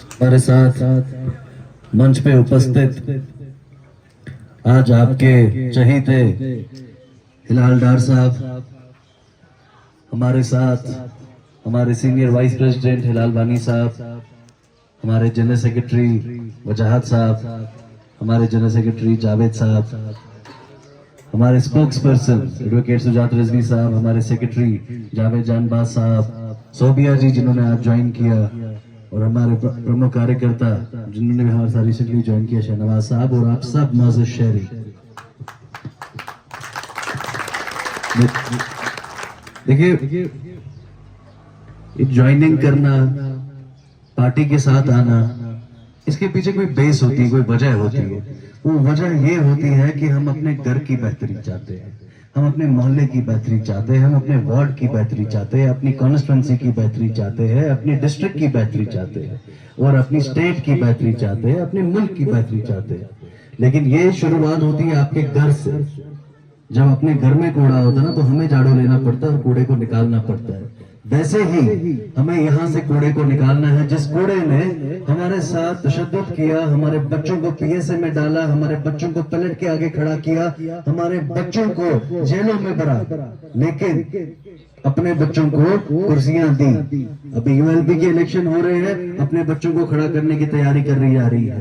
हमारे साथ मंच पे उपस्थित आज आपके चहीते हिलाल डार साहब, हमारे साथ हमारे सीनियर वाइस प्रेसिडेंट हिलाल बानी साहब, हमारे जनरल सेक्रेटरी वजाहत साहब, हमारे जनरल सेक्रेटरी जावेद साहब, हमारे spokes person advocate Sujat Rizvi साहब, हमारे सेक्रेटरी जावेद जानबाज साहब, सोबिया जी जिन्होंने आज ज्वाइन किया, और हमारे प्रमुख कार्यकर्ता जिन्होंने भी हमारे साथ रिसेंटली ज्वाइन किया, शहनवाज साहब, और आप सब मौजूद शहरी। देखिए, ज्वाइनिंग करना, पार्टी के साथ आना, इसके पीछे कोई बेस होती है, कोई वजह होती है। वो वजह ये होती है कि हम अपने घर की बेहतरी चाहते हैं, हम अपने मोहल्ले की बेहतरी चाहते हैं, हम अपने वार्ड की बेहतरी चाहते हैं, अपनी कॉन्स्टिट्यूंसी की बेहतरी चाहते हैं, अपनी डिस्ट्रिक्ट की बेहतरी चाहते हैं, और अपनी स्टेट की बेहतरी चाहते हैं, अपने मुल्क की बेहतरी चाहते हैं। लेकिन ये शुरुआत होती है आपके घर से। जब अपने घर में कूड़ा होता है ना, तो हमें झाड़ू लेना पड़ता है और कूड़े को निकालना पड़ता है। वैसे ही हमें यहाँ से कूड़े को निकालना है। जिस कूड़े ने हमारे साथ तशद्दुद किया, हमारे बच्चों को पीएसए में डाला, हमारे बच्चों को पलट के आगे खड़ा किया, हमारे बच्चों को जेलों में भरा, लेकिन अपने बच्चों को कुर्सियां दी। अभी यूएलबी के इलेक्शन हो रहे हैं, अपने बच्चों को खड़ा करने की तैयारी कर रही जा रही है।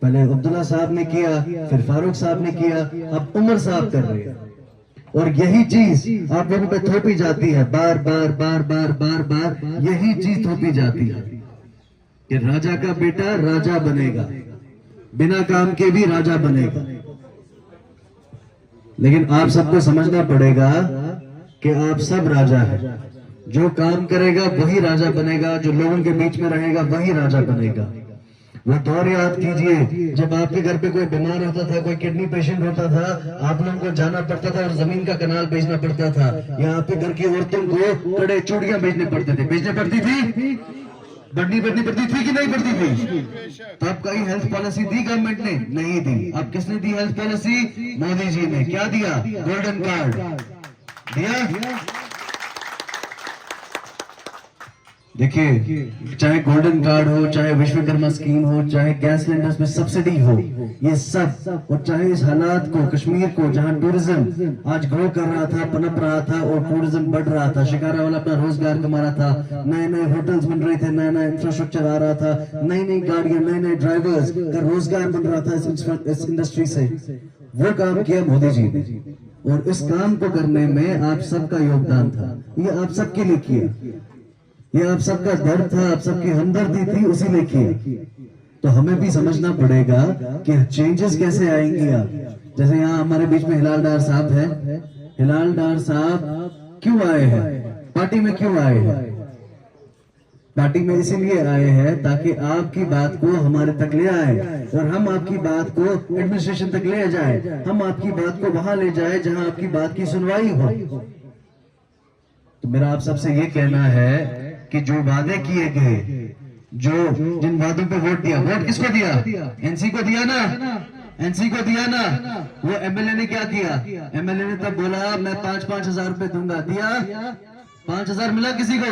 पहले अब्दुल्ला साहब ने किया, फिर फारूक साहब ने किया, अब उमर साहब कर रहे हैं। और यही चीज आप लोगों पे थोपी जाती है, बार बार बार बार बार बार यही चीज थोपी जाती है कि राजा का बेटा राजा बनेगा, बिना काम के भी राजा बनेगा। लेकिन आप सबको समझना पड़ेगा कि आप सब राजा हैं। जो काम करेगा वही राजा बनेगा, जो लोगों के बीच में रहेगा वही राजा बनेगा। वो दौर याद कीजिए जब आपके घर पे कोई बीमार होता था, कोई किडनी पेशेंट होता था, आप लोगों को जाना पड़ता था और जमीन का कनाल बेचना पड़ता था, या आपके घर की औरतों को कड़े चूड़ियां बेचने पड़ते थे। बेचने पड़ती थी, बढ़नी पड़ती थी कि नहीं पड़ती थी? तो अब कहीं हेल्थ पॉलिसी दी गवर्नमेंट ने? नहीं दी। अब किसने the health policy? Modi ji ने। क्या दिया? गोल्डन कार्ड दिया। देखिए, चाहे गोल्डन कार्ड हो, चाहे विश्वकर्मा स्कीम हो, चाहे गैस सिलेंडर्स में सब्सिडी हो, ये सब, और चाहे इस हालात को, कश्मीर को, जहां टूरिज्म आज ग्रो कर रहा था, पनप रहा था और टूरिज्म बढ़ रहा था, शिकारा वाला अपना रोजगार कमा रहा था, नए नए होटल्स बन रहे थे, नया नया इंफ्रास्ट्रक्चर आ रहा था, नई नई गाड़ियां, नए नए ड्राइवर्स का रोजगार बन रहा था इस इंडस्ट्री से। वो काम किया मोदी जी ने, और इस काम को करने में आप सबका योगदान था। ये आप सबके लिए किया, ये आप सबका दर्द था, आप सबकी हमदर्दी थी, उसी ने किया। तो हमें भी समझना पड़ेगा कि चेंजेस कैसे आएंगे। आप जैसे यहाँ हमारे बीच में हिलाल डार साहब है। हिलाल डार साहब क्यों आए हैं पार्टी में? क्यों आए हैं पार्टी में? इसीलिए आए हैं ताकि आपकी बात को हमारे तक ले आए, और हम आपकी बात को एडमिनिस्ट्रेशन तक ले जाए, हम आपकी बात को वहां ले जाए जहां आपकी बात की सुनवाई हो। तो मेरा आप सबसे ये कहना है कि जो वादे किए गए, जिन वादों पे वोट दिया, वोट किसको दिया? एनसी को दिया ना? एनसी को दिया ना? वो एमएलए ने क्या किया? एमएलए ने तब बोला मैं 5-5 हजार रुपए दूंगा। दिया? 5,000 मिला किसी को?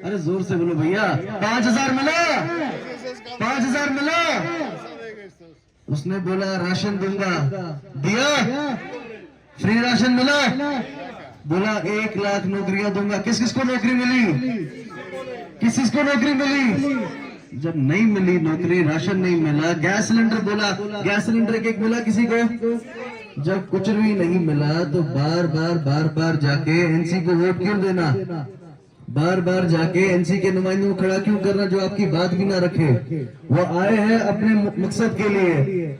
अरे जोर से बोलो भैया, 5,000 मिला? 5,000 मिला? उसने बोला राशन दूंगा। दिया? फ्री राशन मिला? बोला 1 लाख नौकरियां दूंगा। किस किस को नौकरी मिली? किस किस को नौकरी मिली? जब नहीं मिली नौकरी, राशन नहीं मिला, गैस सिलेंडर बोला, गैस सिलेंडर एक मिला किसी को? जब कुछ भी नहीं मिला तो बार बार जाके एनसी को वोट क्यों देना? बार बार जाके एनसी के नुमाइंदों को खड़ा क्यों करना जो आपकी बात भी ना रखे? वो आए हैं अपने मकसद के लिए,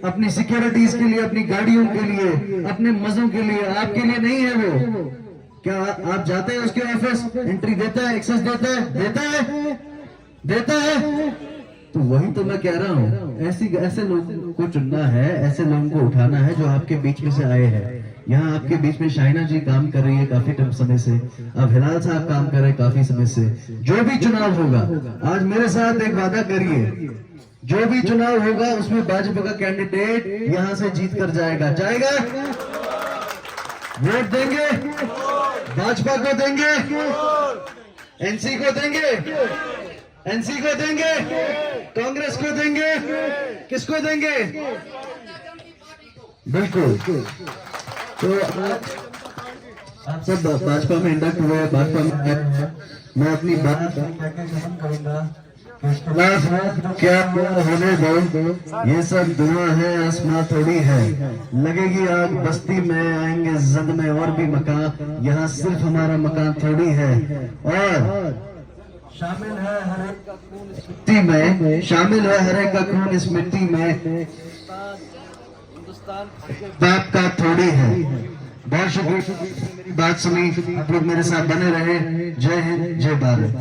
अपनी सिक्योरिटीज के लिए, अपनी गाड़ियों के लिए, अपने मजों के लिए, आपके लिए नहीं है वो। क्या आप जाते हैं उसके ऑफिस, एंट्री देता है, एक्सेस देता है? देता है। तो वही तो मैं कह रहा हूँ, ऐसे लोगों को चुनना है, ऐसे लोगों को उठाना है जो आपके बीच में से आए हैं। यहाँ आपके बीच में शाइना जी काम कर रही है काफी समय से, अब हिलाल साहब काम कर रहे हैं काफी समय से। जो भी चुनाव होगा, आज मेरे साथ एक वादा करिए, जो भी चुनाव होगा उसमें भाजपा का कैंडिडेट यहाँ से जीत कर जाएगा। वोट देंगे, भाजपा को देंगे। एनसी को देंगे, एनसी को देंगे, कांग्रेस को देंगे, किसको देंगे? बिल्कुल। तो आप सब भाजपा में इंडक्ट हुए, भाजपा में मैं अपनी बात खत्म करूंगा। क्या होने दो, ये सब धुआं है, आसमां थोड़ी है। लगेगी आग बस्ती में, आएंगे जद में और भी मकान, यहाँ सिर्फ हमारा मकान थोड़ी है। और शामिल है हर एक का खून इस मिट्टी में, शामिल है हर एक का खून इस मिट्टी में, हिंदुस्तान बाप का थोड़ी है। बहुत शुक्रिया, मेरी बात सुनी, आप लोग मेरे साथ बने रहे। जय हिंद, जय भारत।